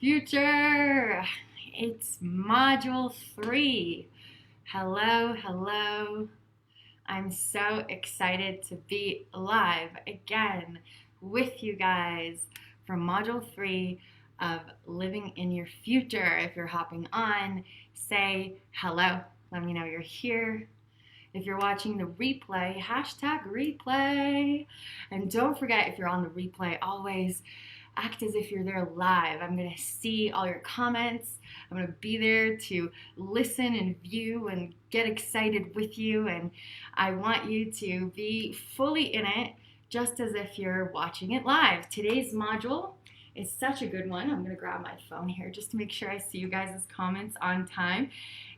future. It's module 3. Hello, hello. I'm so excited to be live again with you guys for module 3 of living in your future. If you're hopping on, say hello. Let me know you're here. If you're watching the replay, hashtag replay. And don't forget, if you're on the replay, always act as if you're there live. I'm going to see all your comments. I'm going to be there to listen and view and get excited with you. And I want you to be fully in it, just as if you're watching it live. Today's module is such a good one. I'm going to grab my phone here just to make sure I see you guys' comments on time.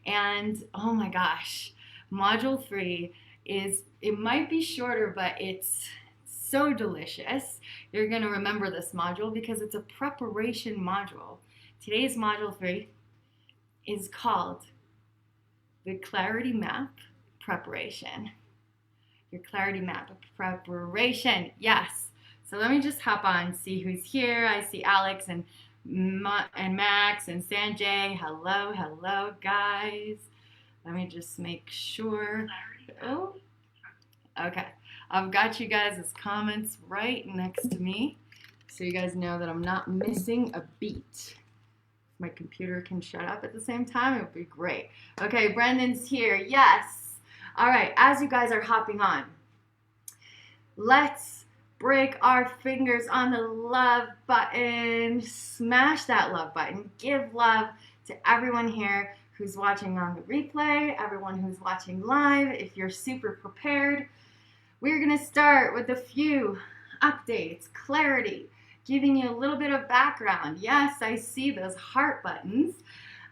And oh my gosh, module 3 it might be shorter, but it's so delicious. You're going to remember this module because it's a preparation module. Today's module 3 is called the Clarity Map Preparation. Your Clarity Map Preparation, yes. So let me just hop on, see who's here. I see Alex and Max and Sanjay. Hello, hello, guys. Let me just make sure. Oh, okay. I've got you guys' comments right next to me, so you guys know that I'm not missing a beat. If my computer can shut up at the same time, it would be great. Okay, Brendan's here. Yes. All right, as you guys are hopping on, let's break our fingers on the love button. Smash that love button. Give love to everyone here who's watching on the replay, everyone who's watching live. If you're super prepared, we're going to start with a few updates, clarity, giving you a little bit of background. Yes, I see those heart buttons.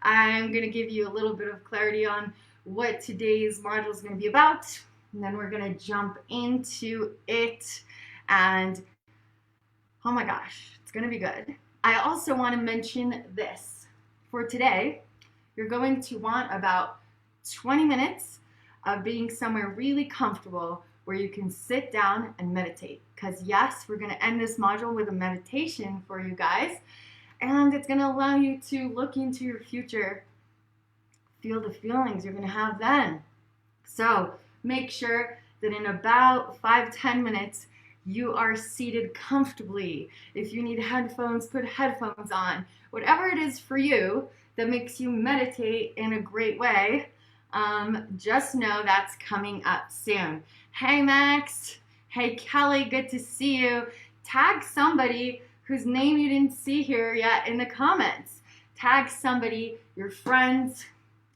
I'm going to give you a little bit of clarity on what today's module is going to be about, and then we're going to jump into it. And oh my gosh, it's going to be good. I also want to mention this. For today, you're going to want about 20 minutes of being somewhere really comfortable where you can sit down and meditate. Because yes, we're going to end this module with a meditation for you guys. And it's going to allow you to look into your future, feel the feelings you're going to have then. So make sure that in about 5-10 minutes, you are seated comfortably. If you need headphones, put headphones on. Whatever it is for you that makes you meditate in a great way, just know that's coming up soon. Hey, Max. Hey, Kelly. Good to see you. Tag somebody whose name you didn't see here yet in the comments. Tag somebody, your friends.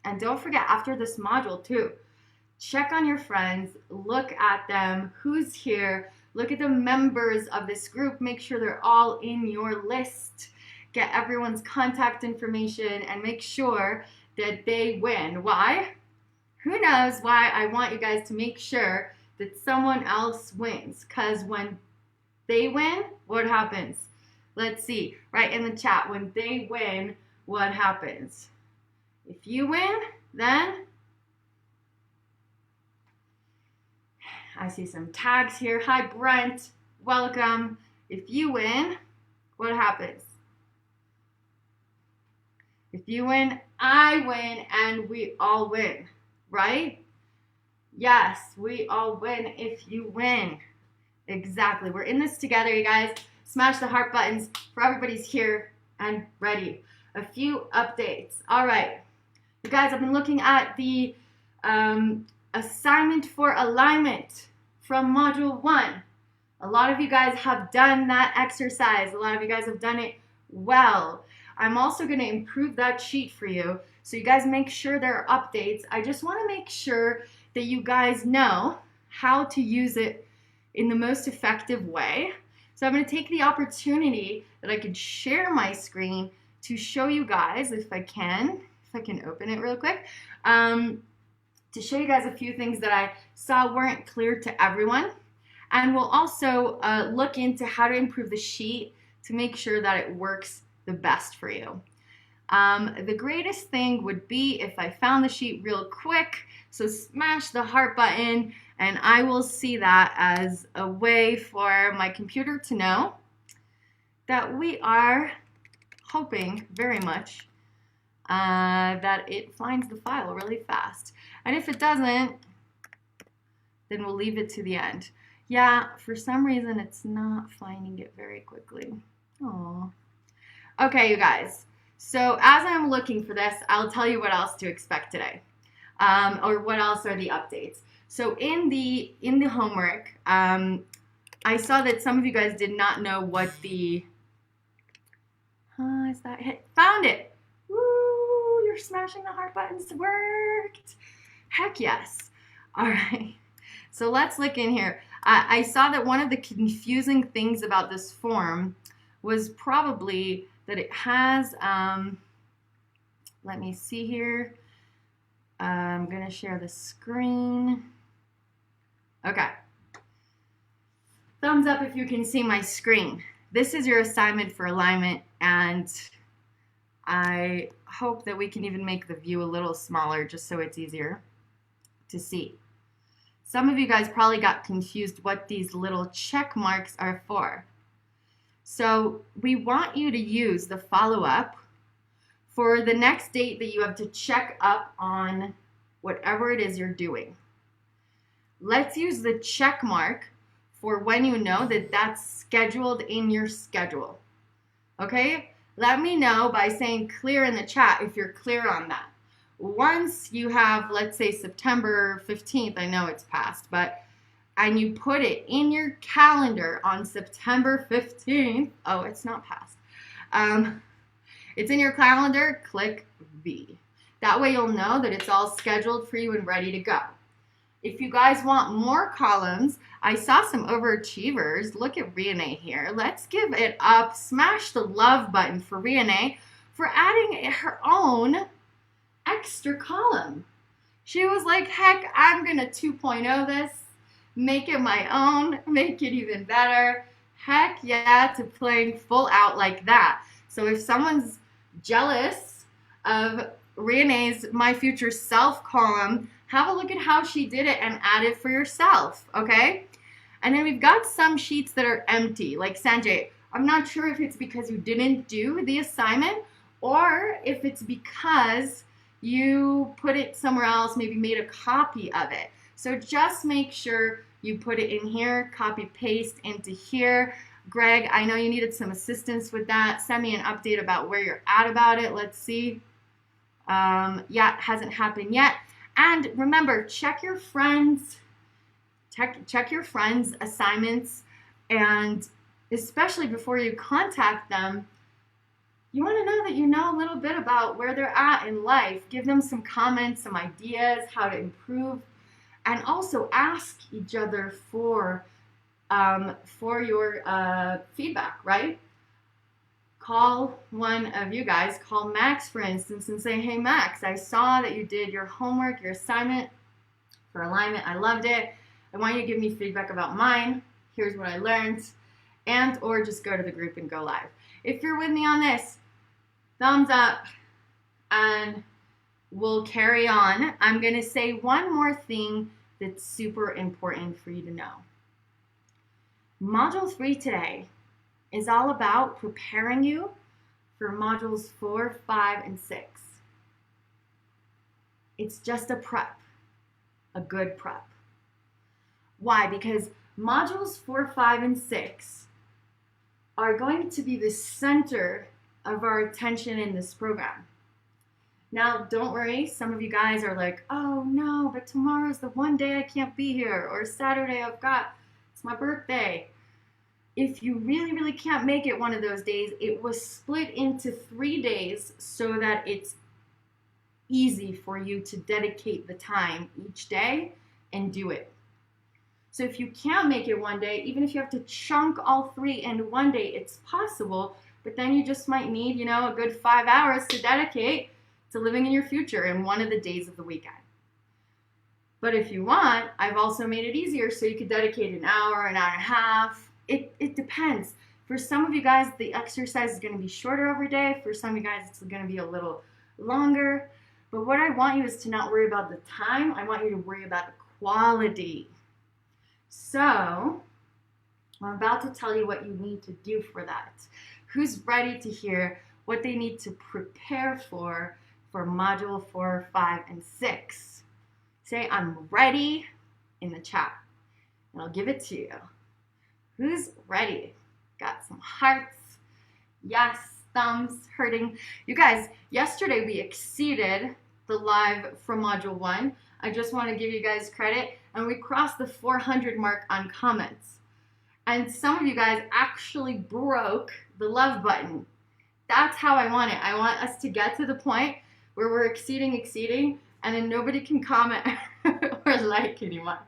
And don't forget, after this module, too, check on your friends. Look at them. Who's here? Look at the members of this group. Make sure they're all in your list. Get everyone's contact information and make sure that they win. Why? Who knows why I want you guys to make sure that someone else wins? Because when they win, what happens? Let's see. Right in the chat. When they win, what happens? If you win, then I see some tags here. Hi, Brent. Welcome. If you win, what happens? If you win, I win, and we all win, right? Yes, we all win if you win. Exactly. We're in this together, you guys. Smash the heart buttons for everybody's here and ready. A few updates. All right. You guys, I've been looking at the assignment for alignment from module 1. A lot of you guys have done that exercise. A lot of you guys have done it well. I'm also going to improve that sheet for you, so you guys make sure there are updates. I just want to make sure that you guys know how to use it in the most effective way. So I'm going to take the opportunity that I can share my screen to show you guys, if I can open it real quick, to show you guys a few things that I saw weren't clear to everyone. And we'll also look into how to improve the sheet to make sure that it works the best for you. The greatest thing would be if I found the sheet real quick. So smash the heart button and I will see that as a way for my computer to know that we are hoping very much that it finds the file really fast. And if it doesn't, then we'll leave it to the end. Yeah, for some reason it's not finding it very quickly. Aww. Okay, you guys. So as I'm looking for this, I'll tell you what else to expect today, or what else are the updates. So in the homework, I saw that some of you guys did not know what the is that hit? Found it. Woo! You're smashing the heart buttons. Worked. Heck yes. All right. So let's look in here. I saw that one of the confusing things about this form was probably that it has, let me see here. I'm going to share the screen. Okay. Thumbs up if you can see my screen. This is your assignment for alignment, and I hope that we can even make the view a little smaller just so it's easier to see. Some of you guys probably got confused what these little check marks are for. So we want you to use the follow-up for the next date that you have to check up on whatever it is you're doing. Let's use the check mark for when you know that that's scheduled in your schedule. Okay? Let me know by saying clear in the chat if you're clear on that. Once you have, let's say, September 15th, I know it's past, and you put it in your calendar on September 15th, oh, it's not past. It's in your calendar, click V. That way you'll know that it's all scheduled for you and ready to go. If you guys want more columns, I saw some overachievers. Look at Riane here. Let's give it up. Smash the love button for Riane for adding her own extra column. She was like, heck, I'm going to 2.0 this, make it my own, make it even better. Heck yeah, to playing full out like that. So if someone's jealous of Riane's My Future Self column, have a look at how she did it and add it for yourself, okay? And then we've got some sheets that are empty, like Sanjay. I'm not sure if it's because you didn't do the assignment or if it's because you put it somewhere else, maybe made a copy of it. So just make sure you put it in here, copy paste into here. Greg, I know you needed some assistance with that. Send me an update about where you're at about it. Let's see. Yeah, it hasn't happened yet. And remember, check your friends' assignments, and especially before you contact them, you want to know that you know a little bit about where they're at in life. Give them some comments, some ideas, how to improve, and also ask each other for your feedback, right? Call one of you guys, call Max, for instance, and say, hey, Max, I saw that you did your homework, your assignment for alignment. I loved it. I want you to give me feedback about mine. Here's what I learned. And or just go to the group and go live. If you're with me on this, thumbs up, and we'll carry on. I'm going to say one more thing that's super important for you to know. Module 3 today is all about preparing you for modules 4, 5, and 6. It's just a prep, a good prep. Why? Because modules 4, 5, and 6 are going to be the center of our attention in this program. Now, don't worry, some of you guys are like, oh no, but tomorrow's the one day I can't be here, or Saturday it's my birthday. If you really, really can't make it one of those days, it was split into 3 days so that it's easy for you to dedicate the time each day and do it. So if you can't make it one day, even if you have to chunk all 3 in one day, it's possible, but then you just might need, a good 5 hours to dedicate to living in your future in one of the days of the weekend. But if you want, I've also made it easier so you could dedicate an hour and a half. It depends. For some of you guys, the exercise is going to be shorter every day. For some of you guys, it's going to be a little longer. But what I want you is to not worry about the time. I want you to worry about the quality. So, I'm about to tell you what you need to do for that. Who's ready to hear what they need to prepare for module 4, 5, and 6. Say I'm ready in the chat, and I'll give it to you. Who's ready? Got some hearts. Yes, thumbs hurting. You guys, yesterday we exceeded the live from module 1. I just want to give you guys credit, and we crossed the 400 mark on comments. And some of you guys actually broke the love button. That's how I want it. I want us to get to the point where we're exceeding, and then nobody can comment or like anymore.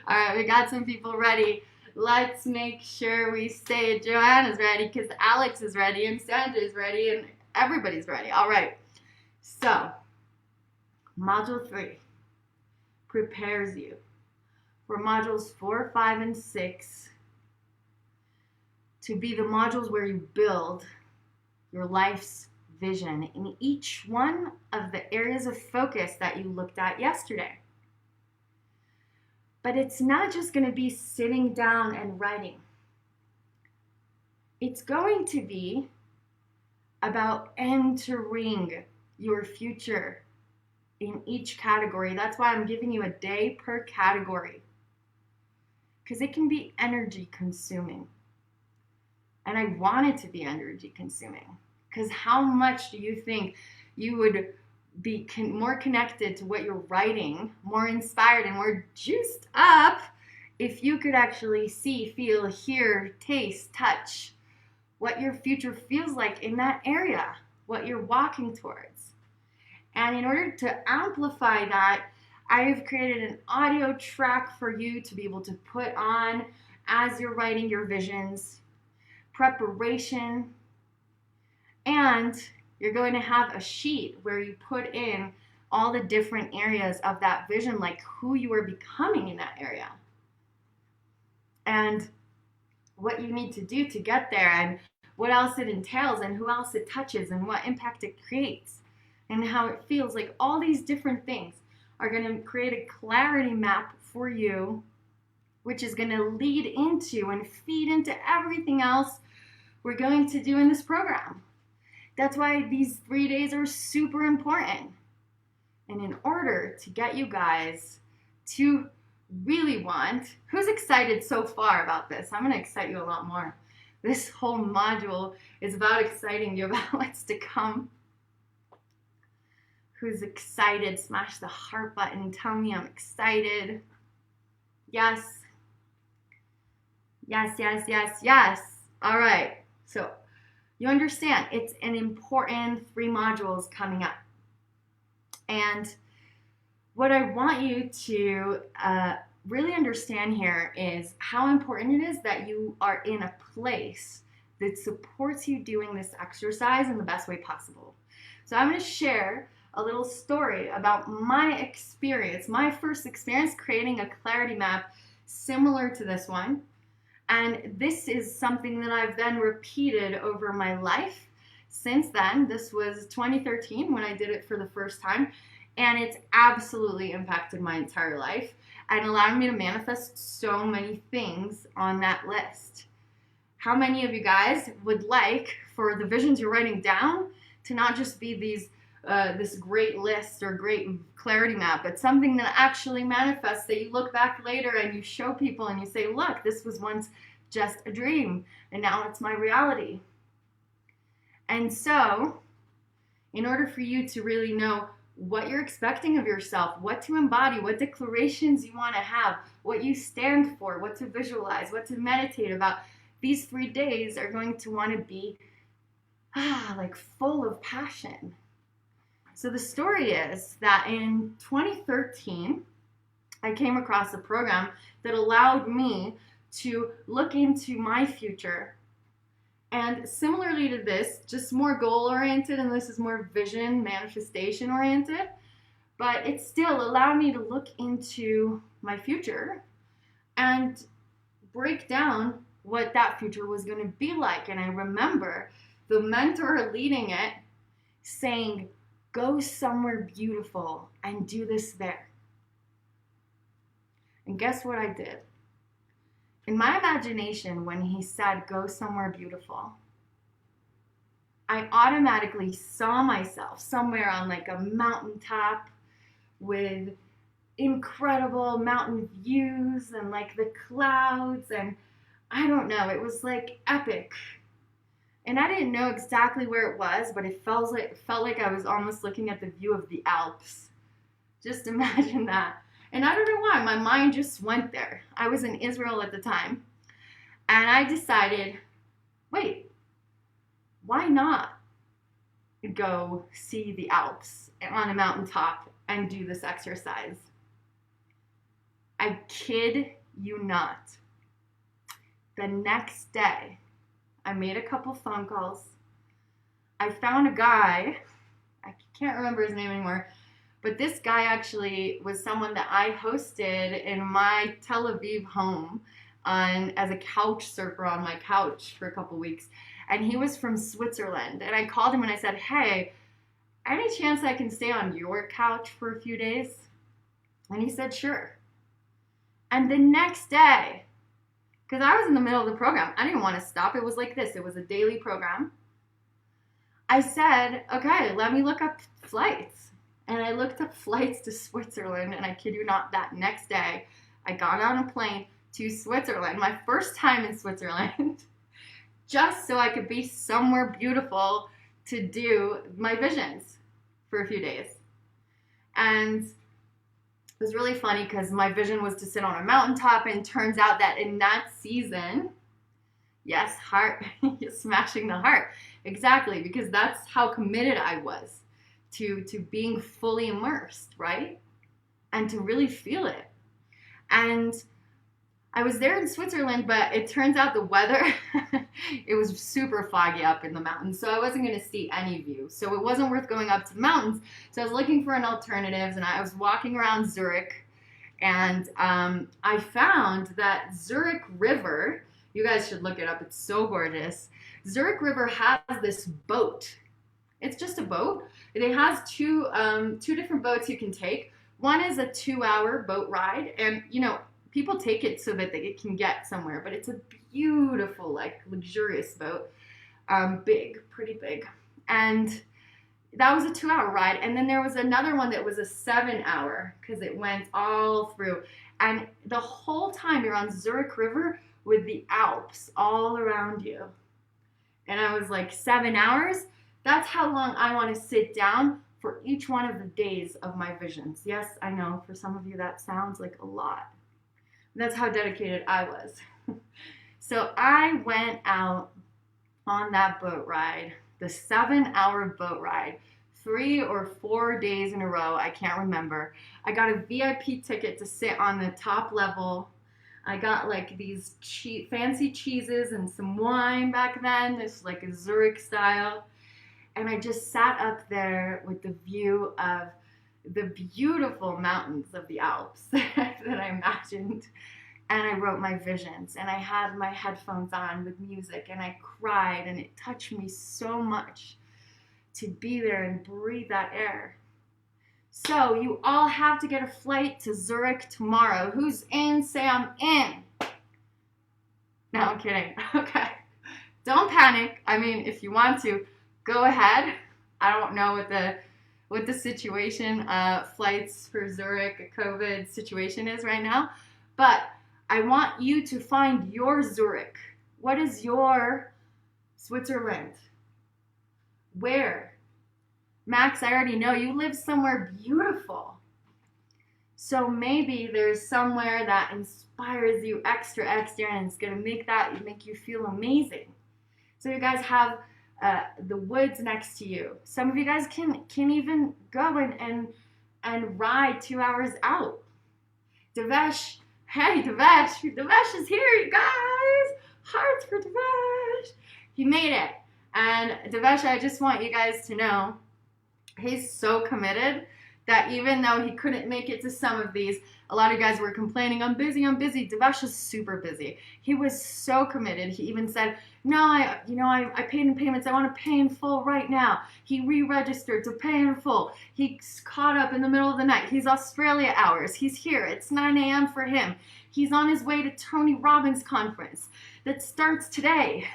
All right, we got some people ready. Let's make sure we say Joanna's ready, because Alex is ready, and Sandra is ready, and everybody's ready. All right, so module 3 prepares you for modules 4, 5, and 6 to be the modules where you build your life's vision in each one of the areas of focus that you looked at yesterday. But it's not just going to be sitting down and writing. It's going to be about entering your future in each category. That's why I'm giving you a day per category, because it can be energy consuming. And I want it to be energy consuming, because how much do you think you would be more connected to what you're writing, more inspired and more juiced up if you could actually see, feel, hear, taste, touch what your future feels like in that area, what you're walking towards. And in order to amplify that, I've created an audio track for you to be able to put on as you're writing your visions, preparation, and you're going to have a sheet where you put in all the different areas of that vision, like who you are becoming in that area, and what you need to do to get there, and what else it entails, and who else it touches, and what impact it creates, and how it feels. Like all these different things are going to create a clarity map for you, which is going to lead into and feed into everything else we're going to do in this program. That's why these 3 days are super important. And in order to get you guys to really want, who's excited so far about this? I'm going to excite you a lot more. This whole module is about exciting you about what's to come. Who's excited? Smash the heart button. Tell me I'm excited. Yes. Yes, yes, yes, yes. All right. So you understand, it's an important 3 modules coming up. And what I want you to really understand here is how important it is that you are in a place that supports you doing this exercise in the best way possible. So I'm going to share a little story about my experience, my first experience creating a clarity map similar to this one. And this is something that I've then repeated over my life since then. This was 2013 when I did it for the first time, and it's absolutely impacted my entire life and allowed me to manifest so many things on that list. How many of you guys would like for the visions you're writing down to not just be these this great list or great clarity map, but something that actually manifests, that you look back later and you show people and you say, look, this was once just a dream and now it's my reality. And so in order for you to really know what you're expecting of yourself, what to embody, what declarations you want to have, what you stand for, what to visualize, what to meditate about, these 3 days are going to want to be like full of passion. So the story is that in 2013, I came across a program that allowed me to look into my future. And similarly to this, just more goal-oriented, and this is more vision, manifestation-oriented, but it still allowed me to look into my future and break down what that future was going to be like. And I remember the mentor leading it saying, go somewhere beautiful and do this there. And guess what I did? In my imagination, when he said, go somewhere beautiful, I automatically saw myself somewhere on like a mountaintop with incredible mountain views and like the clouds, and I don't know, it was like epic. And I didn't know exactly where it was, but it felt like I was almost looking at the view of the Alps. Just imagine that. And I don't know why, my mind just went there. I was in Israel at the time, and I decided, wait, why not go see the Alps on a mountaintop and do this exercise? I kid you not. The next day, I made a couple phone calls. I found a guy, I can't remember his name anymore, but this guy actually was someone that I hosted in my Tel Aviv home as a couch surfer on my couch for a couple weeks. And he was from Switzerland. And I called him and I said, hey, any chance I can stay on your couch for a few days? And he said, sure. And the next day, because I was in the middle of the program, I didn't want to stop. It was like this. It was a daily program. I said, okay, let me look up flights. And I looked up flights to Switzerland, and I kid you not, that next day, I got on a plane to Switzerland, my first time in Switzerland, just so I could be somewhere beautiful to do my visions for a few days. And it was really funny because my vision was to sit on a mountaintop, and it turns out that in that season, yes, heart, smashing the heart, exactly, because that's how committed I was to being fully immersed, right? And to really feel it. And I was there in Switzerland, but it turns out the weather, it was super foggy up in the mountains, so I wasn't going to see any view. So it wasn't worth going up to the mountains. So I was looking for an alternative, and I was walking around Zurich, and I found that Zurich River, you guys should look it up, it's so gorgeous. Zurich River has this boat. It's just a boat. It has two different boats you can take. One is a 2-hour boat ride, and you know, people take it so that they can get somewhere, but it's a beautiful, like, luxurious boat. Big, pretty big. And that was a 2-hour ride. And then there was another one that was a 7-hour, because it went all through. And the whole time you're on Zurich River with the Alps all around you. And I was like, 7 hours? That's how long I want to sit down for each one of the days of my visions. Yes, I know, for some of you that sounds like a lot. That's how dedicated I was. So I went out on that boat ride, the 7-hour boat ride, 3 or 4 days in a row, I can't remember. I got a VIP ticket to sit on the top level. I got like these fancy cheeses and some wine back then, this like a Zurich style. And I just sat up there with the view of the beautiful mountains of the Alps that I imagined. And I wrote my visions, and I had my headphones on with music, and I cried, and it touched me so much to be there and breathe that air. So you all have to get a flight to Zurich tomorrow. Who's in? Say I'm in. No, I'm kidding. Okay. Don't panic. I mean, if you want to, go ahead. I don't know what the situation, flights for Zurich, COVID situation is right now, but I want you to find your Zurich. What is your Switzerland? Where? Max, I already know you live somewhere beautiful. So maybe there's somewhere that inspires you extra, and it's gonna make you feel amazing. So you guys have the woods next to you. Some of you guys can even go and ride 2 hours out. Devesh, hey Devesh is here, you guys. Hearts for Devesh. He made it. And Devesh, I just want you guys to know, he's so committed that even though he couldn't make it to some of these, a lot of you guys were complaining, I'm busy. Devesh is super busy. He was so committed. He even said, no, I paid in payments. I want to pay in full right now. He re-registered to pay in full. He's caught up in the middle of the night. He's Australia hours. He's here. It's 9 a.m. for him. He's on his way to Tony Robbins conference that starts today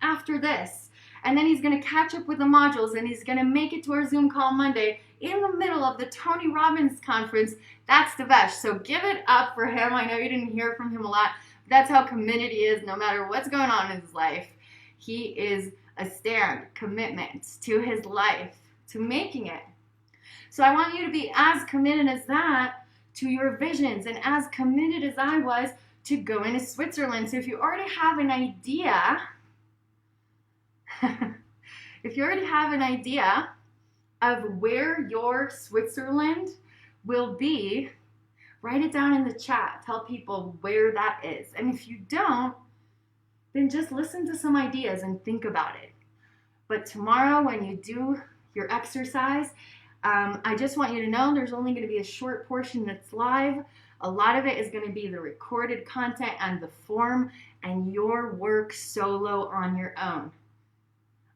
after this. And then he's going to catch up with the modules, and he's going to make it to our Zoom call Monday in the middle of the Tony Robbins conference. That's Devesh. So give it up for him. I know you didn't hear from him a lot. But that's how committed he is no matter what's going on in his life. He is a stand, commitment to his life, to making it. So I want you to be as committed as that to your visions, and as committed as I was to going to Switzerland. So if you already have an idea, of where your Switzerland will be, write it down in the chat. Tell people where that is. And if you don't, then just listen to some ideas and think about it. But tomorrow when you do your exercise, I just want you to know there's only going to be a short portion that's live. A lot of it is going to be the recorded content and the form and your work solo on your own.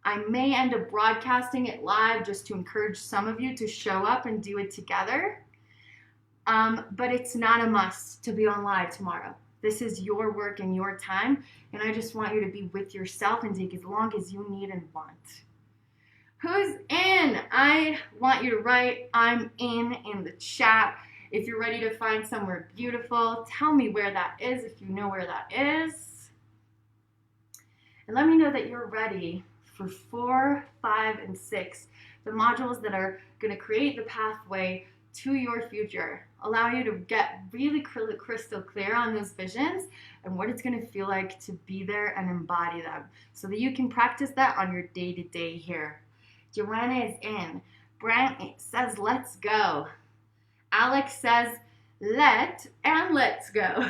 I may end up broadcasting it live just to encourage some of you to show up and do it together. But it's not a must to be on live tomorrow. This is your work and your time, and I just want you to be with yourself and take as long as you need and want. Who's in? I want you to write I'm in the chat. If you're ready to find somewhere beautiful, tell me where that is if you know where that is. And let me know that you're ready for 4, 5, and 6, the modules that are going to create the pathway to your future. Allow you to get really crystal clear on those visions and what it's going to feel like to be there and embody them so that you can practice that on your day-to-day here. Joanna is in. Brent says, let's go. Alex says, let's go.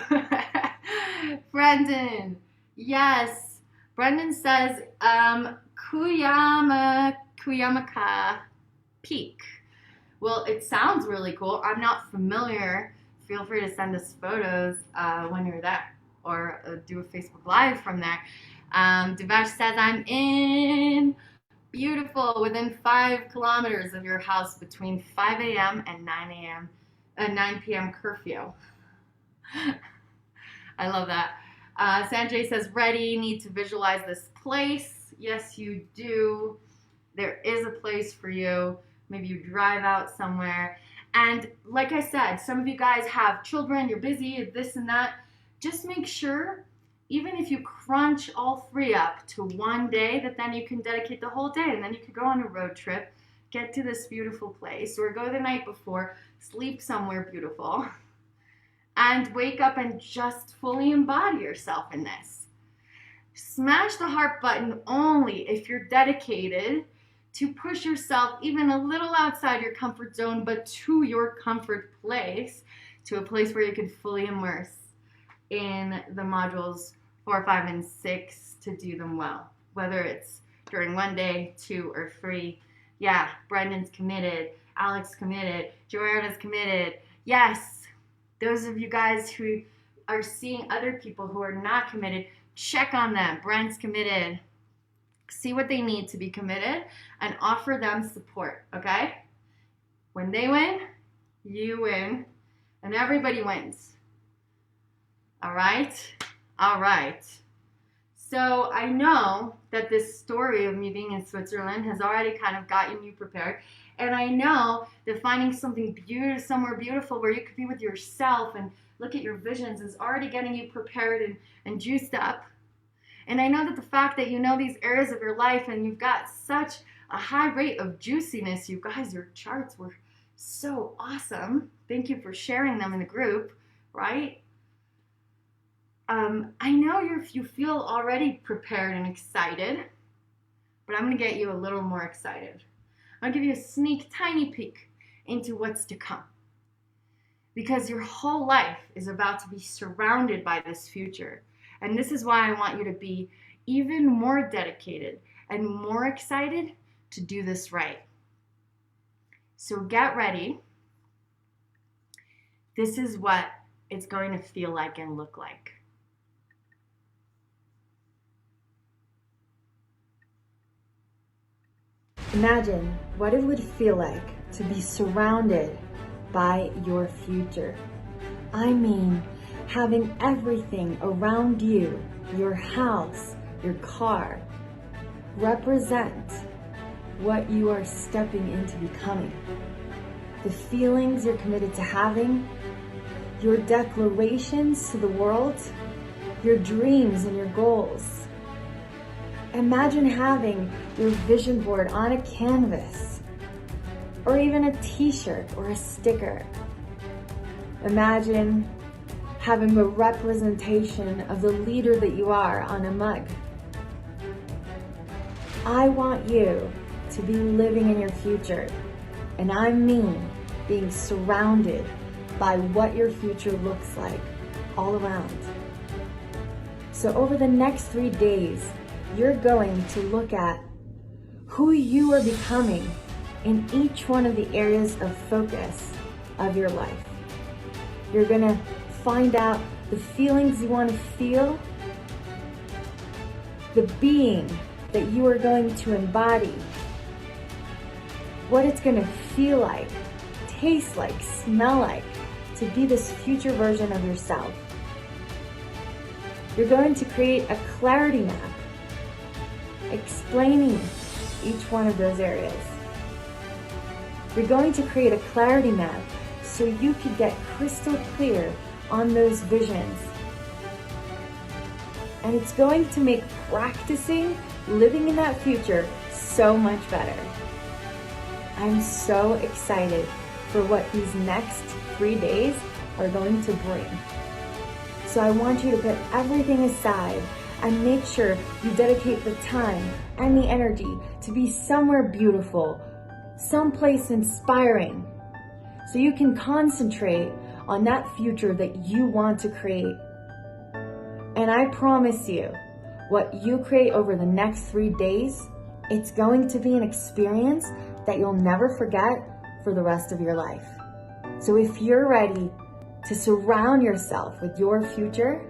Brendan, yes. Brendan says, Kuyamaka Peak. Well, it sounds really cool. I'm not familiar. Feel free to send us photos when you're there, or do a Facebook Live from there. Devesh says, I'm in. Beautiful, within 5 kilometers of your house between 5 a.m. and 9 p.m. curfew. I love that. Sanjay says, ready, need to visualize this place. Yes, you do. There is a place for you. Maybe you drive out somewhere. And like I said, some of you guys have children, you're busy, this and that. Just make sure, even if you crunch all 3 up to one day, that then you can dedicate the whole day, and then you could go on a road trip, get to this beautiful place, or go the night before, sleep somewhere beautiful, and wake up and just fully embody yourself in this. Smash the heart button only if you're dedicated to push yourself even a little outside your comfort zone, but to your comfort place, to a place where you can fully immerse in the modules 4, 5, and 6 to do them well. Whether it's during 1 day, 2, or 3. Yeah, Brendan's committed. Alex committed. Joanna's committed. Yes, those of you guys who are seeing other people who are not committed, check on them. Brent's committed. See what they need to be committed and offer them support, okay? When they win, you win, and everybody wins. All right? All right. So I know that this story of me being in Switzerland has already kind of gotten you prepared. And I know that finding something beautiful, somewhere beautiful where you could be with yourself and look at your visions is already getting you prepared and juiced up. And I know that the fact that you know these areas of your life and you've got such a high rate of juiciness, you guys, your charts were so awesome. Thank you for sharing them in the group, right? I know you feel already prepared and excited, but I'm going to get you a little more excited. I'll give you a tiny peek into what's to come. Because your whole life is about to be surrounded by this future. And this is why I want you to be even more dedicated and more excited to do this right. So get ready. This is what it's going to feel like and look like. Imagine what it would feel like to be surrounded by your future. I mean, having everything around you, your house, your car, represent what you are stepping into becoming. The feelings you're committed to having, your declarations to the world, your dreams and your goals. Imagine having your vision board on a canvas, or even a t-shirt or a sticker. Imagine having a representation of the leader that you are on a mug. I want you to be living in your future, and I mean being surrounded by what your future looks like all around. So over the next 3 days, you're going to look at who you are becoming in each one of the areas of focus of your life. You're gonna find out the feelings you want to feel, the being that you are going to embody, what it's gonna feel like, taste like, smell like, to be this future version of yourself. You're going to create a clarity map explaining each one of those areas. You're going to create a clarity map so you can get crystal clear on those visions. And it's going to make practicing living in that future so much better. I'm so excited for what these next 3 days are going to bring. So I want you to put everything aside and make sure you dedicate the time and the energy to be somewhere beautiful, someplace inspiring, so you can concentrate on that future that you want to create. And I promise you, what you create over the next 3 days, it's going to be an experience that you'll never forget for the rest of your life. So if you're ready to surround yourself with your future,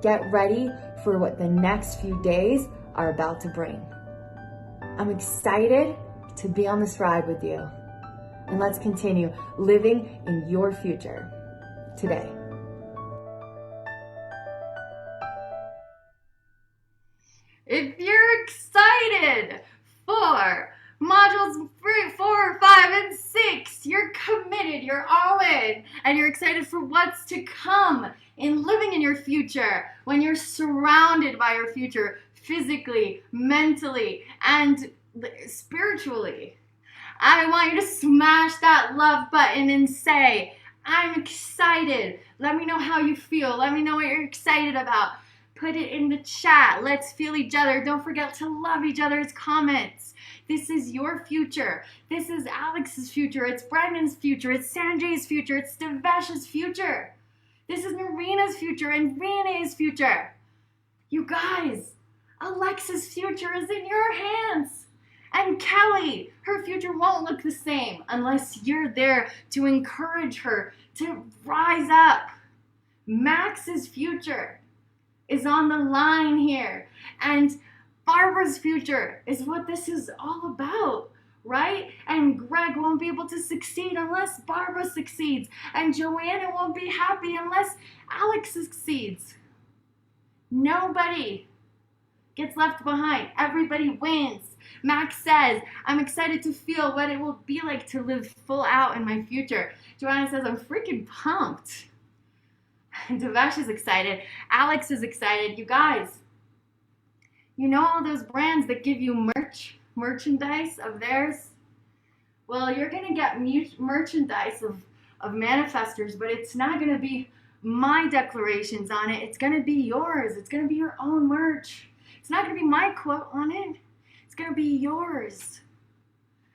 get ready for what the next few days are about to bring. I'm excited to be on this ride with you. And let's continue living in your future today. If you're excited for modules 3, 4, 5, and 6, you're committed, you're all in, and you're excited for what's to come in living in your future, when you're surrounded by your future physically, mentally, and spiritually. I want you to smash that love button and say, I'm excited. Let me know how you feel. Let me know what you're excited about. Put it in the chat. Let's feel each other. Don't forget to love each other's comments. This is your future. This is Alex's future. It's Brendan's future. It's Sanjay's future. It's Devesh's future. This is Marina's future and Renee's future. You guys, Alexa's future is in your hands. And Kelly, her future won't look the same unless you're there to encourage her to rise up. Max's future is on the line here. And Barbara's future is what this is all about, right? And Greg won't be able to succeed unless Barbara succeeds. And Joanna won't be happy unless Alex succeeds. Nobody gets left behind. Everybody wins. Max says, I'm excited to feel what it will be like to live full out in my future. Joanna says, I'm freaking pumped. Devesh is excited. Alex is excited. You guys, you know all those brands that give you merchandise of theirs? Well, you're going to get merchandise of manifestors, but it's not going to be my declarations on it. It's going to be yours. It's going to be your own merch. It's not going to be my quote on it. It's going to be yours.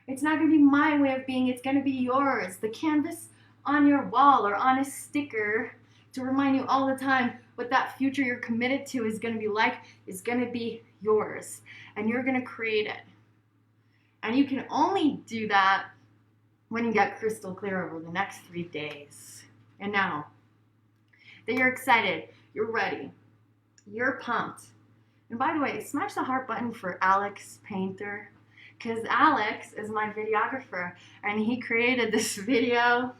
It's not going to be my way of being. It's going to be yours. The canvas on your wall or on a sticker to remind you all the time what that future you're committed to is going to be like is going to be yours. And you're going to create it. And you can only do that when you get crystal clear over the next 3 days. And now that you're excited, you're ready, you're pumped. And by the way, smash the heart button for Alex Painter, because Alex is my videographer and he created this video.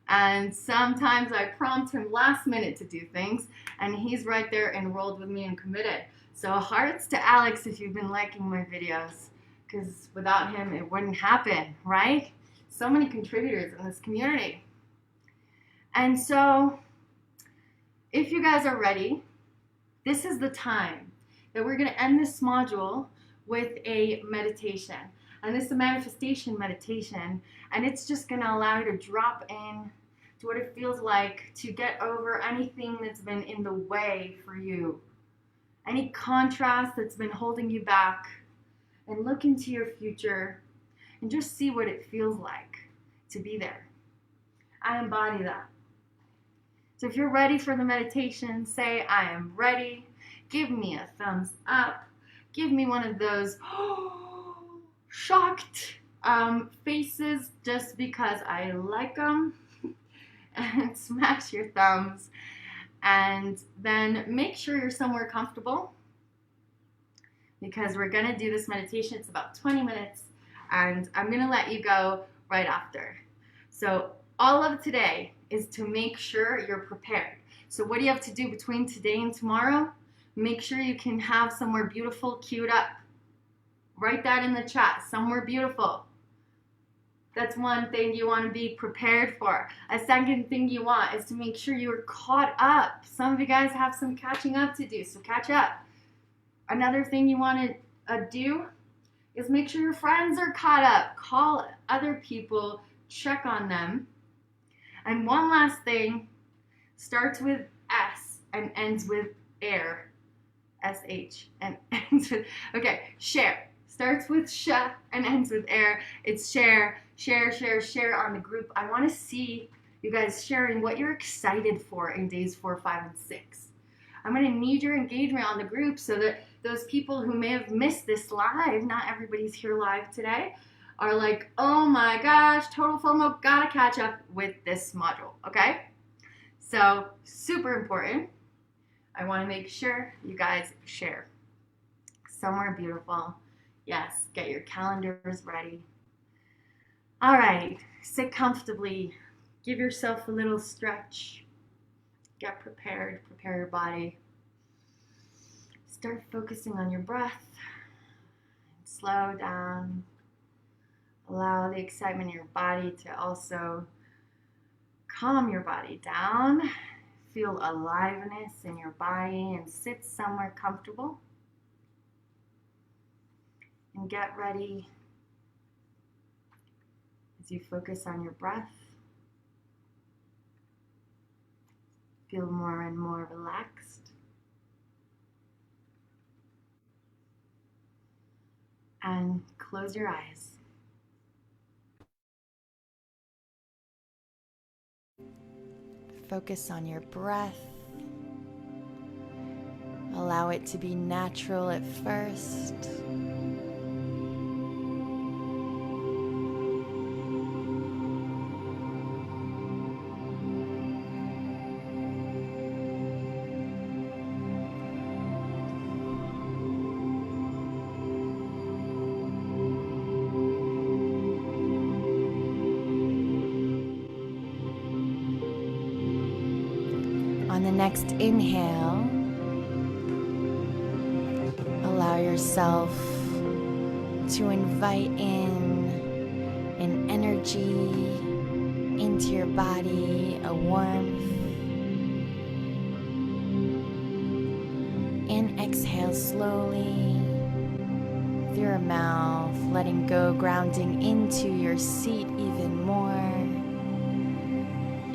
And sometimes I prompt him last minute to do things, and he's right there enrolled with me and committed. So hearts to Alex if you've been liking my videos, because without him it wouldn't happen, right? So many contributors in this community. And so if you guys are ready, this is the time that we're going to end this module with a meditation. And this is a manifestation meditation, and it's just going to allow you to drop in to what it feels like to get over anything that's been in the way for you, any contrast that's been holding you back, and look into your future and just see what it feels like to be there. I embody that. So if you're ready for the meditation, say, I am ready. Give me a thumbs up. Give me one of those shocked faces just because I like them. And smash your thumbs. And then make sure you're somewhere comfortable, because we're going to do this meditation. It's about 20 minutes, and I'm going to let you go right after. So all of today is to make sure you're prepared. So what do you have to do between today and tomorrow? Make sure you can have somewhere beautiful queued up. Write that in the chat, somewhere beautiful. That's one thing you want to be prepared for. A second thing you want is to make sure you're caught up. Some of you guys have some catching up to do, so catch up. Another thing you want to do is make sure your friends are caught up. Call other people, check on them. And one last thing, starts with S and ends with air. S-H and ends with, okay, share. Starts with sh and ends with air. It's share, share, share, share on the group. I want to see you guys sharing what you're excited for in days 4, 5, and 6. I'm going to need your engagement on the group so that those people who may have missed this live, not everybody's here live today, are like, oh my gosh, total FOMO, gotta catch up with this module, okay? So, super important. I want to make sure you guys share. Somewhere beautiful. Yes, get your calendars ready. All right, sit comfortably. Give yourself a little stretch. Get prepared, prepare your body. Start focusing on your breath. Slow down. Allow the excitement in your body to also calm your body down. Feel aliveness in your body and sit somewhere comfortable. And get ready as you focus on your breath. Feel more and more relaxed. And close your eyes. Focus on your breath. Allow it to be natural at first. On the next inhale, allow yourself to invite in an energy into your body, a warmth. And exhale slowly through your mouth, letting go, grounding into your seat even more,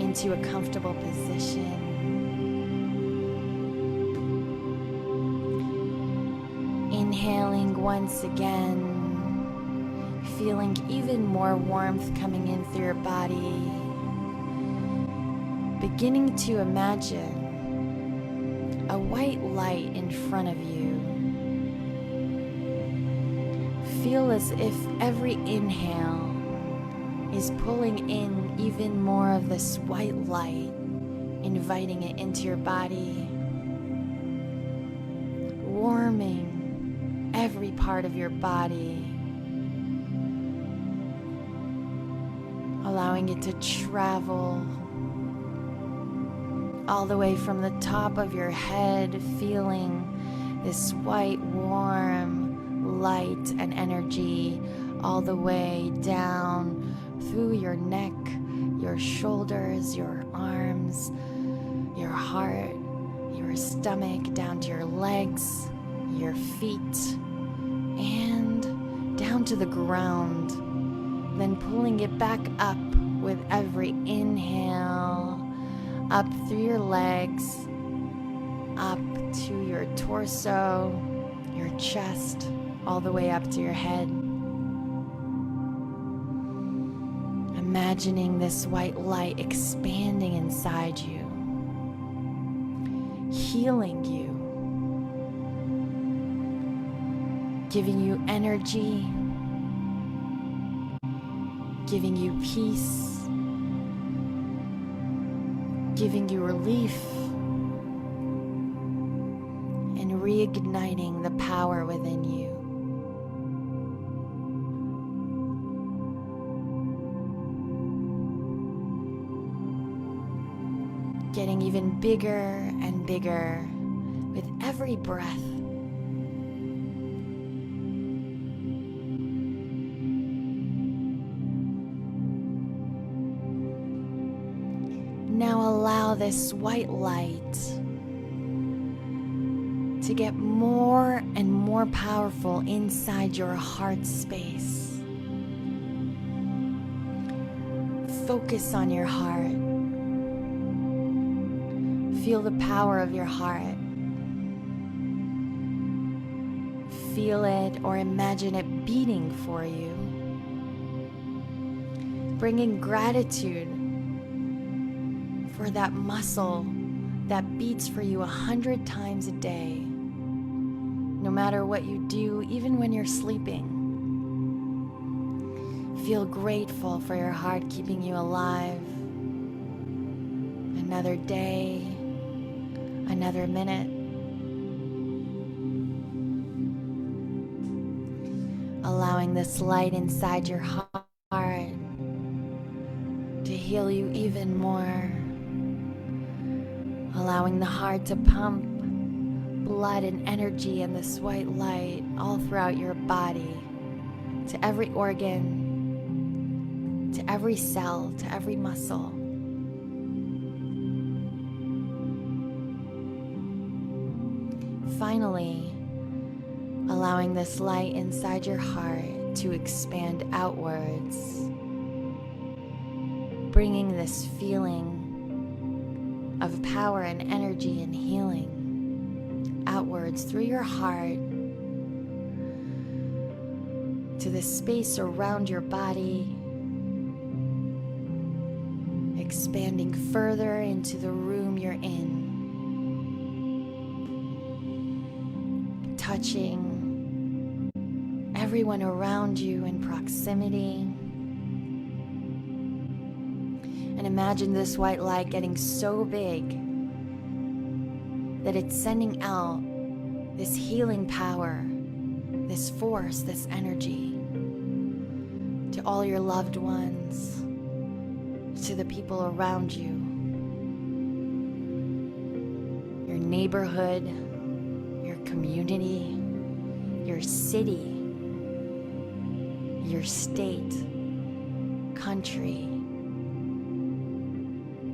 into a comfortable position. Inhaling once again, feeling even more warmth coming in through your body. Beginning to imagine a white light in front of you. Feel as if every inhale is pulling in even more of this white light, inviting it into your body, warming every part of your body, allowing it to travel all the way from the top of your head, feeling this white, warm light and energy all the way down through your neck, your shoulders, your arms, your heart, your stomach, down to your legs, your feet, and down to the ground. Then pulling it back up with every inhale, up through your legs, up to your torso, your chest, all the way up to your head. Imagining this white light expanding inside you, healing you, giving you energy, giving you peace, giving you relief, and reigniting the power within you. Getting even bigger and bigger with every breath. Now allow this white light to get more and more powerful inside your heart space. Focus on your heart. Feel the power of your heart. Feel it or imagine it beating for you. Bringing gratitude for that muscle that beats for you 100 times a day. No matter what you do, even when you're sleeping. Feel grateful for your heart keeping you alive. Another day, another minute. Allowing this light inside your heart to heal you even more. Allowing the heart to pump blood and energy and this white light all throughout your body, to every organ, to every cell, to every muscle. Finally, allowing this light inside your heart to expand outwards, bringing this feeling of power and energy and healing outwards through your heart to the space around your body, expanding further into the room you're in. Touching everyone around you in proximity. And imagine this white light getting so big that it's sending out this healing power, this force, this energy to all your loved ones, to the people around you, your neighborhood, your community, your city, your state, country,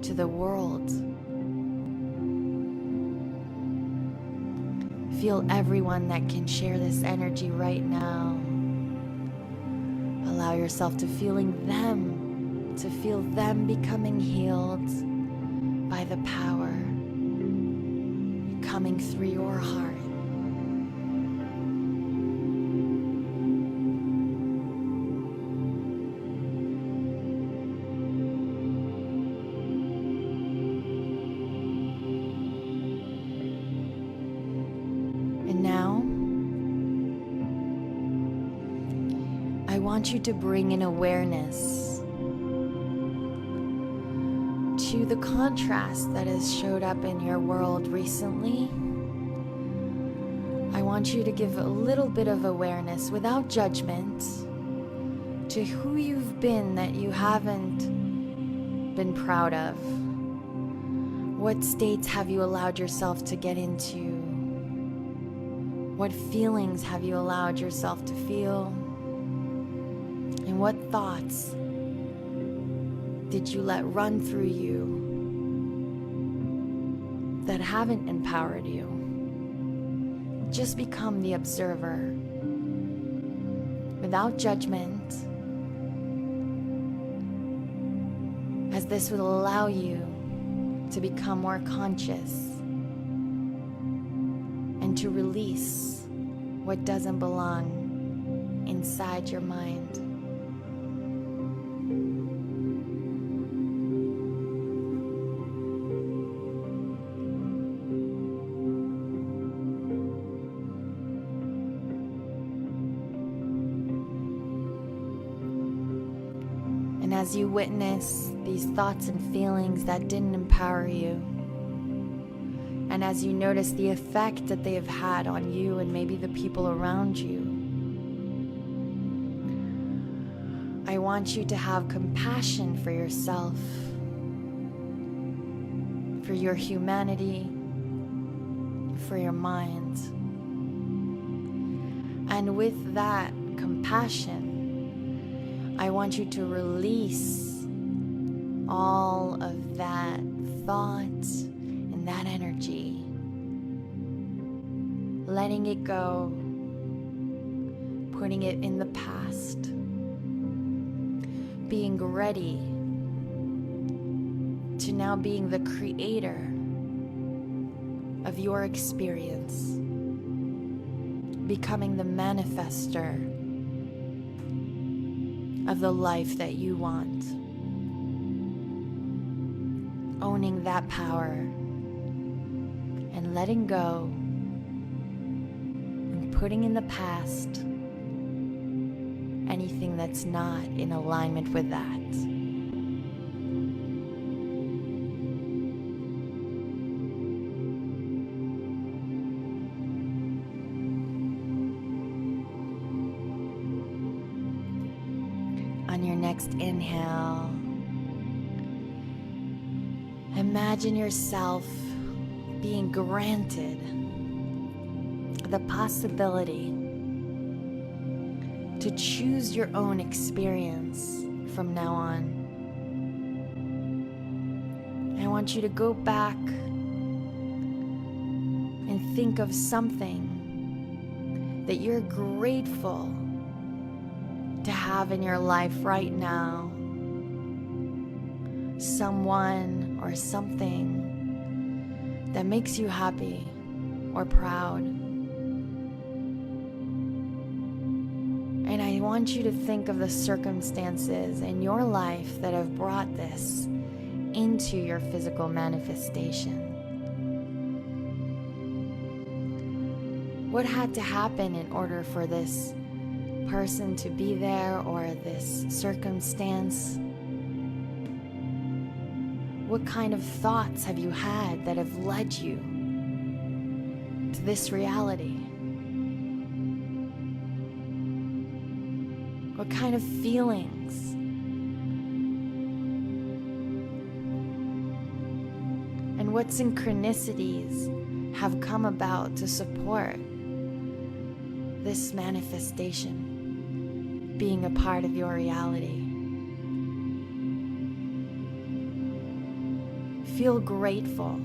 to the world. Feel everyone that can share this energy right now. Allow yourself to feel them becoming healed by the power coming through your heart. And now, I want you to bring in awareness to the contrast that has showed up in your world recently. I want you to give a little bit of awareness without judgment to who you've been that you haven't been proud of. What states have you allowed yourself to get into? What feelings have you allowed yourself to feel? And what thoughts did you let run through you that haven't empowered you? Just become the observer without judgment, as this will allow you to become more conscious and to release what doesn't belong inside your mind. And as you witness these thoughts and feelings that didn't empower you, and as you notice the effect that they have had on you and maybe the people around you, I want you to have compassion for yourself, for your humanity, for your mind. And with that compassion, I want you to release all of that thought and that energy, letting it go, putting it in the past, being ready to now being the creator of your experience, becoming the manifester of the life that you want, owning that power and letting go and putting in the past anything that's not in alignment with that. On your next inhale, imagine yourself being granted the possibility to choose your own experience from now on. I want you to go back and think of something that you're grateful to have in your life right now. Someone or something that makes you happy or proud. And I want you to think of the circumstances in your life that have brought this into your physical manifestation. What had to happen in order for this person to be there, or this circumstance? What kind of thoughts have you had that have led you to this reality? What kind of feelings? And what synchronicities have come about to support this manifestation being a part of your reality? Feel grateful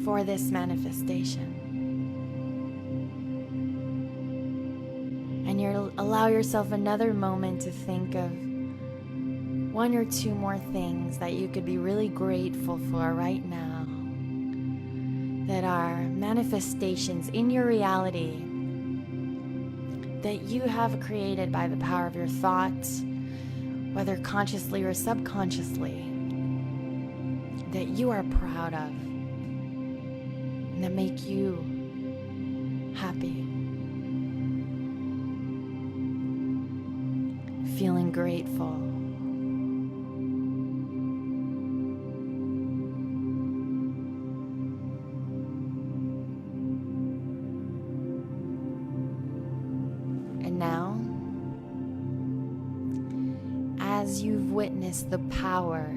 for this manifestation. And you'll allow yourself another moment to think of one or two more things that you could be really grateful for right now, that are manifestations in your reality that you have created by the power of your thoughts, whether consciously or subconsciously, that you are proud of and that make you happy. Feeling grateful. And now, as you've witnessed the power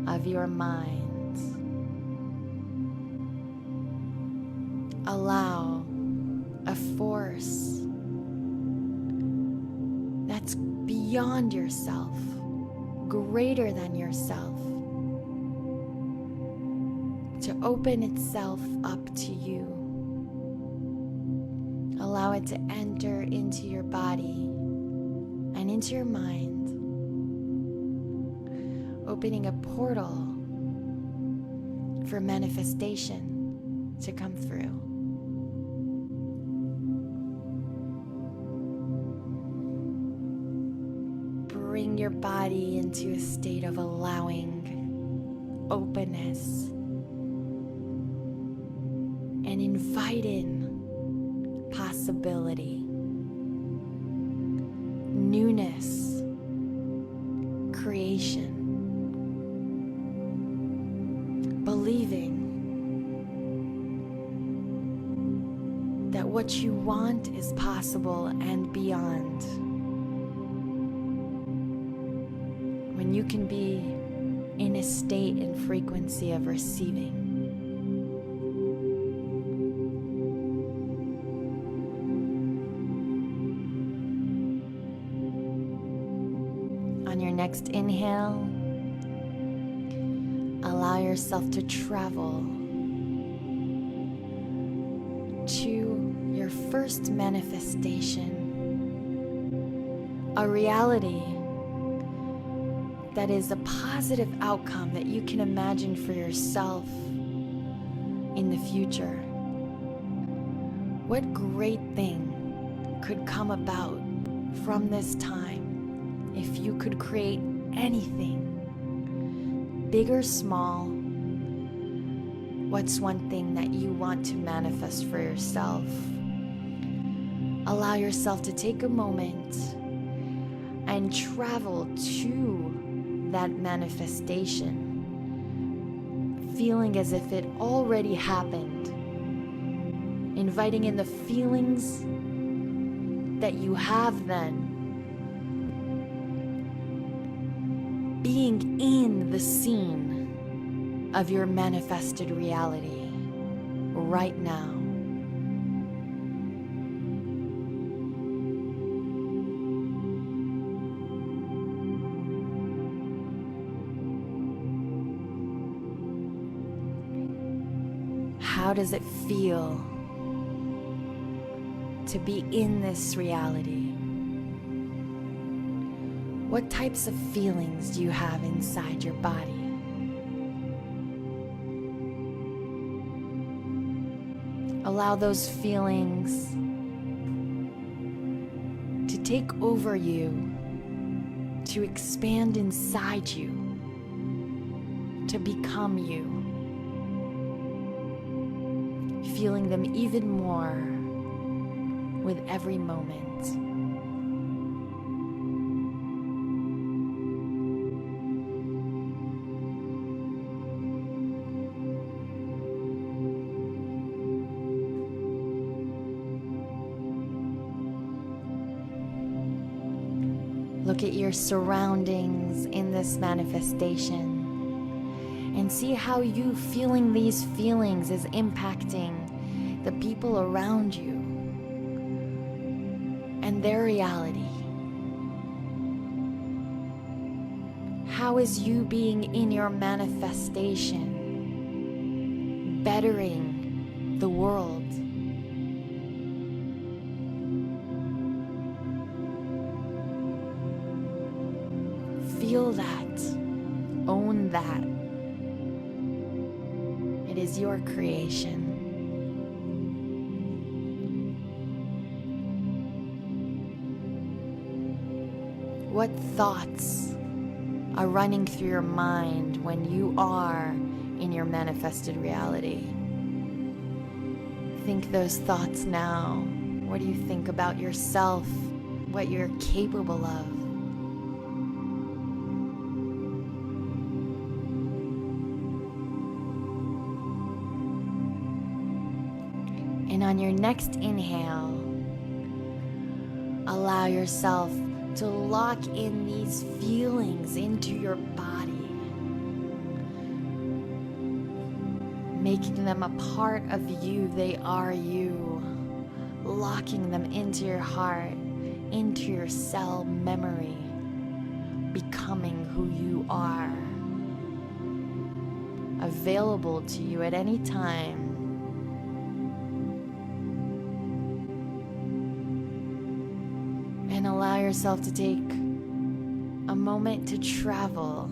of your mind, allow a force that's beyond yourself, greater than yourself, to open itself up to you. Allow it to enter into your body and into your mind, opening a portal for manifestation to come through. Bring your body into a state of allowing, openness, and invite in possibility, newness, creation, believing that what you want is possible and beyond. When you can be in a state and frequency of receiving. On your next inhale, allow yourself to travel to your first manifestation, a reality that is a positive outcome that you can imagine for yourself in the future. What great thing could come about from this time if you could create anything, big or small? What's one thing that you want to manifest for yourself? Allow yourself to take a moment and travel to that manifestation, feeling as if it already happened, inviting in the feelings that you have then, being in the scene of your manifested reality right now. How does it feel to be in this reality? What types of feelings do you have inside your body? Allow those feelings to take over you, to expand inside you, to become you. Feeling them even more with every moment. Look at your surroundings in this manifestation and see how you feeling these feelings is impacting the people around you and their reality. How is you being in your manifestation bettering the world? Feel that. Own that. It is your creation. What thoughts are running through your mind when you are in your manifested reality? Think those thoughts now. What do you think about yourself? What you're capable of? And on your next inhale, allow yourself to lock in these feelings into your body. making them a part of you. They are you, locking them into your heart, into your cell memory, becoming who you are, available to you at any time. And allow yourself to take a moment to travel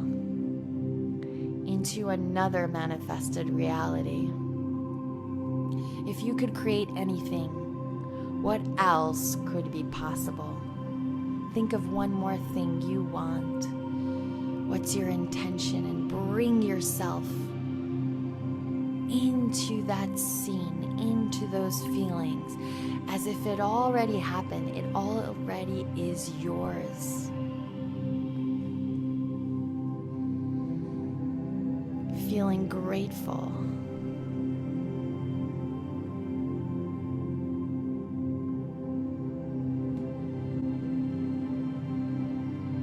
into another manifested reality. If you could create anything, what else could be possible? Think of one more thing you want. What's your intention? And bring yourself into that scene, into those feelings, as if it already happened. It already is yours. Feeling grateful.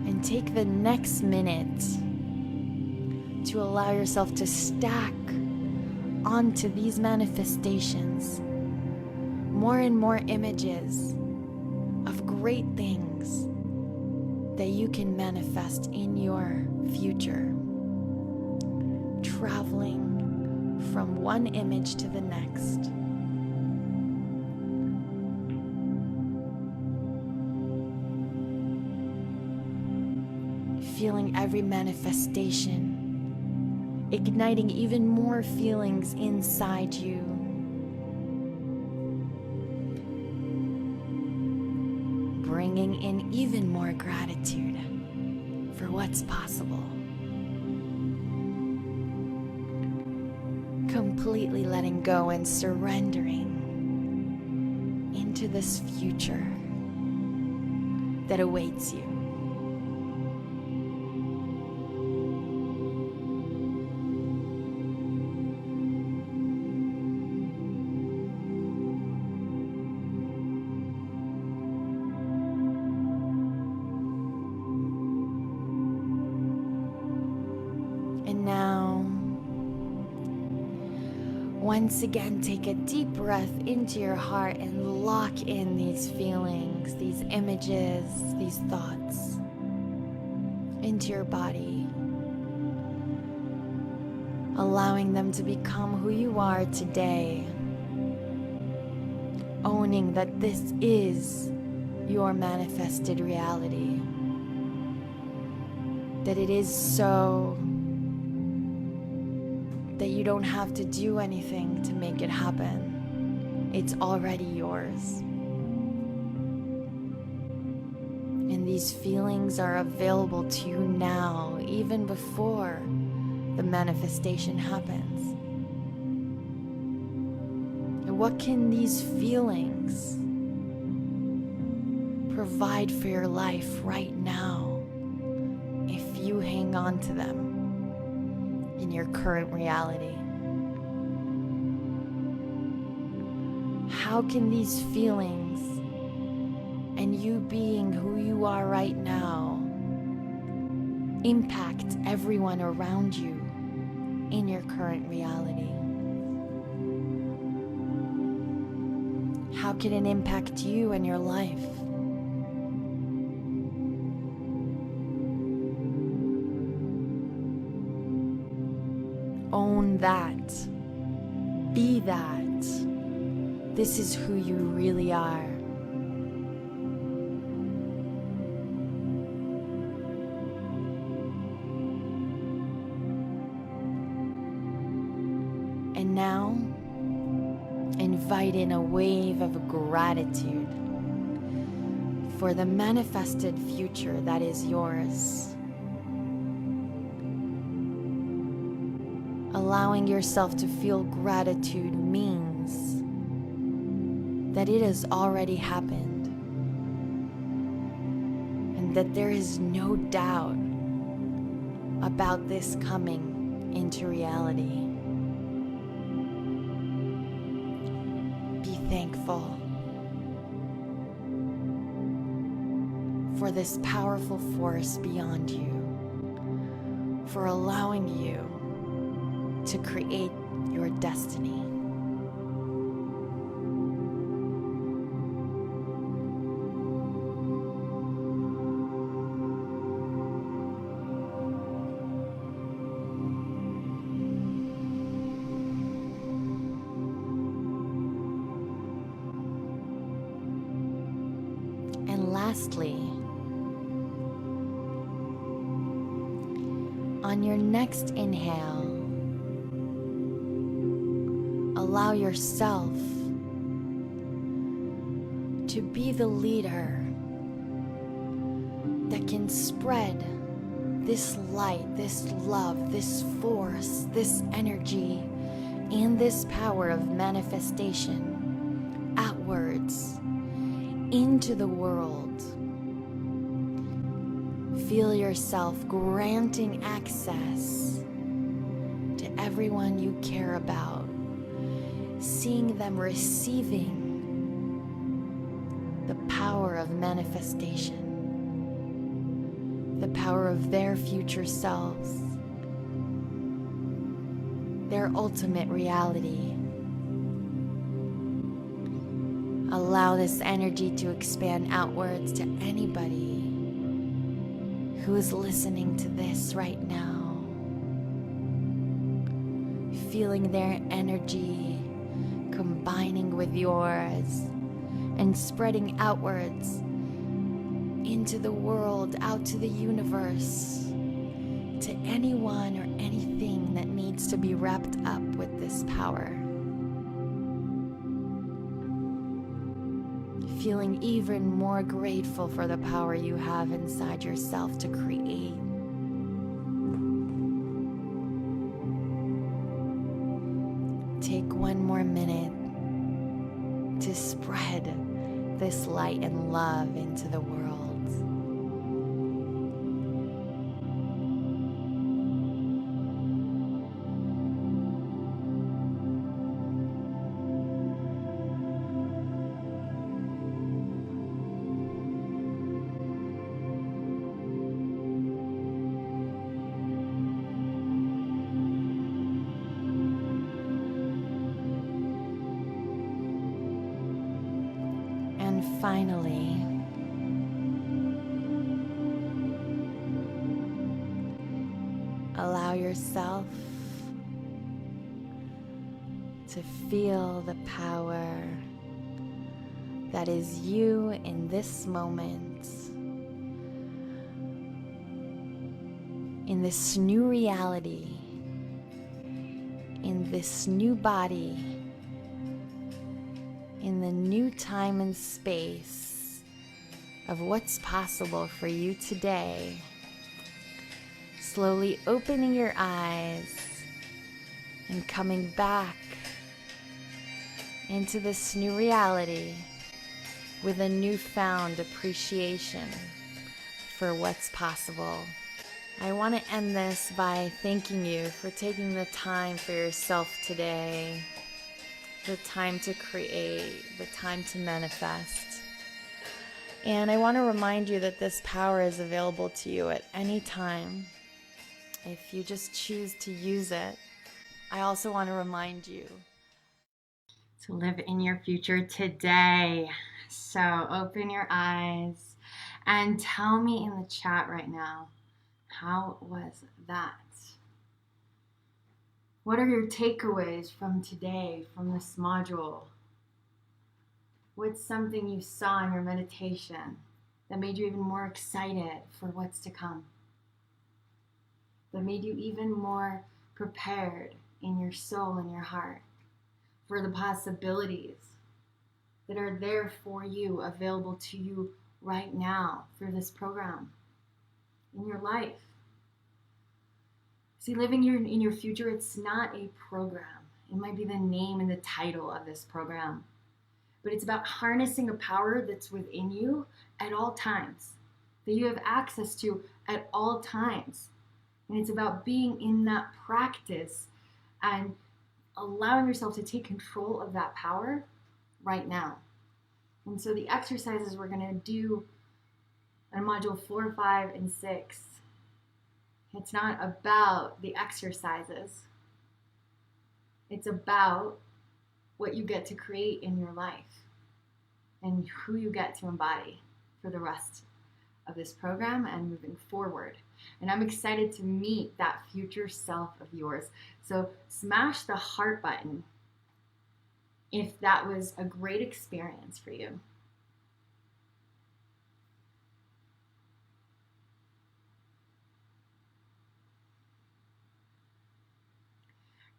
And take the next minute to allow yourself to stack onto these manifestations more and more images of great things that you can manifest in your future, traveling from one image to the next. Feeling every manifestation, igniting even more feelings inside you. Bringing in even more gratitude for what's possible. Completely letting go and surrendering into this future that awaits you. And now, once again, take a deep breath into your heart and lock in these feelings, these images, these thoughts into your body, allowing them to become who you are today, owning that this is your manifested reality, that it is so, that you don't have to do anything to make it happen. It's already yours. And these feelings are available to you now, even before the manifestation happens. And what can these feelings provide for your life right now if you hang on to them in your current reality? How can these feelings and you being who you are right now impact everyone around you in your current reality? How can it impact you and your life? Own that. Be that. This is who you really are. And now, invite in a wave of gratitude for the manifested future that is yours. Allowing yourself to feel gratitude means that it has already happened, and that there is no doubt about this coming into reality. Be thankful for this powerful force beyond you, for allowing you to create your destiny. And lastly, on your next inhale, allow yourself to be the leader that can spread this light, this love, this force, this energy, and this power of manifestation outwards into the world. Feel yourself granting access to everyone you care about, seeing them receiving the power of manifestation, the power of their future selves, their ultimate reality. Allow this energy to expand outwards to anybody who is listening to this right now, feeling their energy combining with yours and spreading outwards into the world, out to the universe, to anyone or anything that needs to be wrapped up with this power. Feeling even more grateful for the power you have inside yourself to create. Take one more minute to spread this light and love into the world. And finally, allow yourself to feel the power that is you in this moment, in this new reality, in this new body, in the new time and space of what's possible for you today. Slowly opening your eyes and coming back into this new reality with a newfound appreciation for what's possible. I want to end this by thanking you for taking the time for yourself today, the time to create, the time to manifest. And I want to remind you that this power is available to you at any time if you just choose to use it. I also want to remind you to live in your future today. So open your eyes and tell me in the chat right now, how was that? What are your takeaways from today, from this module? What's something you saw in your meditation that made you even more excited for what's to come? That made you even more prepared in your soul and your heart for the possibilities that are there for you, available to you right now through this program in your life. See, living in your future, it's not a program. It might be the name and the title of this program, but it's about harnessing a power that's within you at all times, that you have access to at all times. And it's about being in that practice and allowing yourself to take control of that power right now. And so the exercises we're going to do in module 4, 5, and 6, it's not about the exercises. It's about what you get to create in your life and who you get to embody for the rest of this program and moving forward. And I'm excited to meet that future self of yours. So smash the heart button if that was a great experience for you.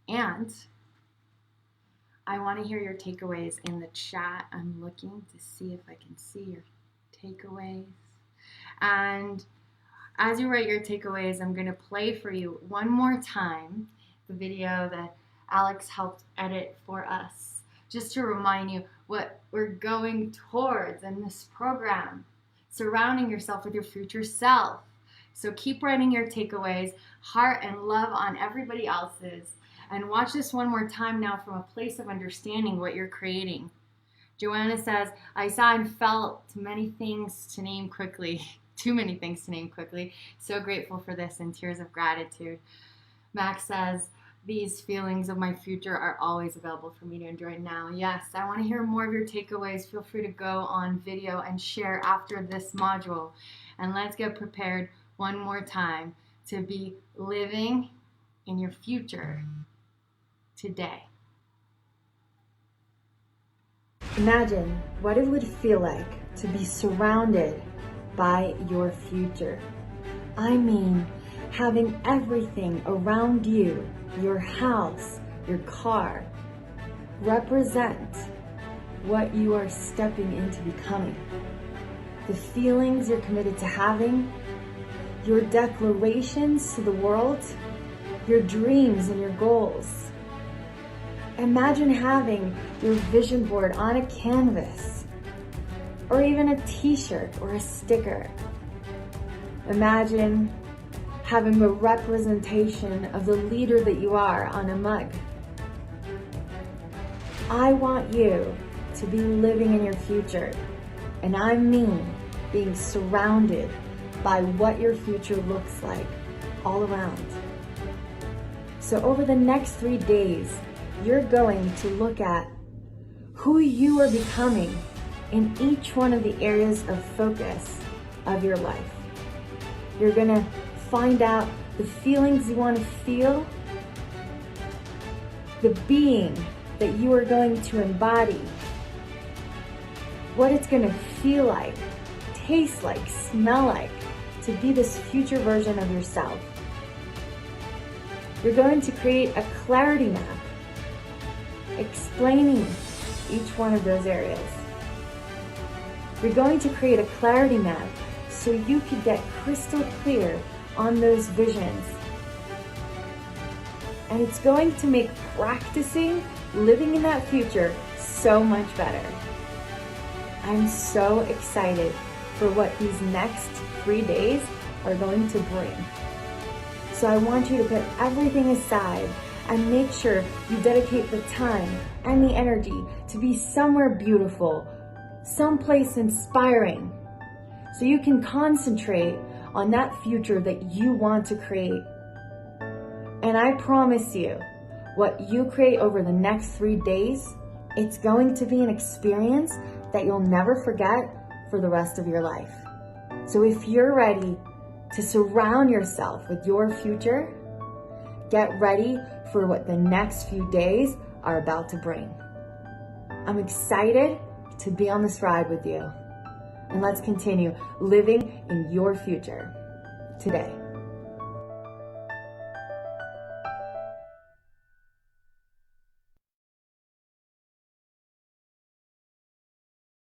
And I want to hear your takeaways in the chat. I'm looking to see if I can see your takeaways. And as you write your takeaways, I'm going to play for you one more time the video that Alex helped edit for us, just to remind you what we're going towards in this program, surrounding yourself with your future self. So keep writing your takeaways, heart and love on everybody else's. And watch this one more time now from a place of understanding what you're creating. Joanna says, I saw and felt many things to name quickly. Too many things to name quickly. So grateful for this and tears of gratitude. Max says, these feelings of my future are always available for me to enjoy now. Yes, I want to hear more of your takeaways. Feel free to go on video and share after this module. And let's get prepared one more time to be living in your future today. Imagine what it would feel like to be surrounded by your future. I mean, having everything around you, your house, your car, represent what you are stepping into becoming. The feelings you're committed to having, your declarations to the world, your dreams and your goals. Imagine having your vision board on a canvas, or even a t-shirt or a sticker. Imagine having a representation of the leader that you are on a mug. I want you to be living in your future, and I mean being surrounded by what your future looks like all around. So over the next 3 days, you're going to look at who you are becoming in each one of the areas of focus of your life. You're going to find out the feelings you want to feel, the being that you are going to embody, what it's going to feel like, taste like, smell like, to be this future version of yourself. You're going to create a clarity map explaining each one of those areas. You're going to create a clarity map so you can get crystal clear on those visions. And it's going to make practicing living in that future so much better. I'm so excited for what these next 3 days are going to bring. So I want you to put everything aside and make sure you dedicate the time and the energy to be somewhere beautiful, someplace inspiring, so you can concentrate on that future that you want to create. And I promise you, what you create over the next 3 days, it's going to be an experience that you'll never forget for the rest of your life. So if you're ready to surround yourself with your future, get ready for what the next few days are about to bring. I'm excited to be on this ride with you. And let's continue living in your future today.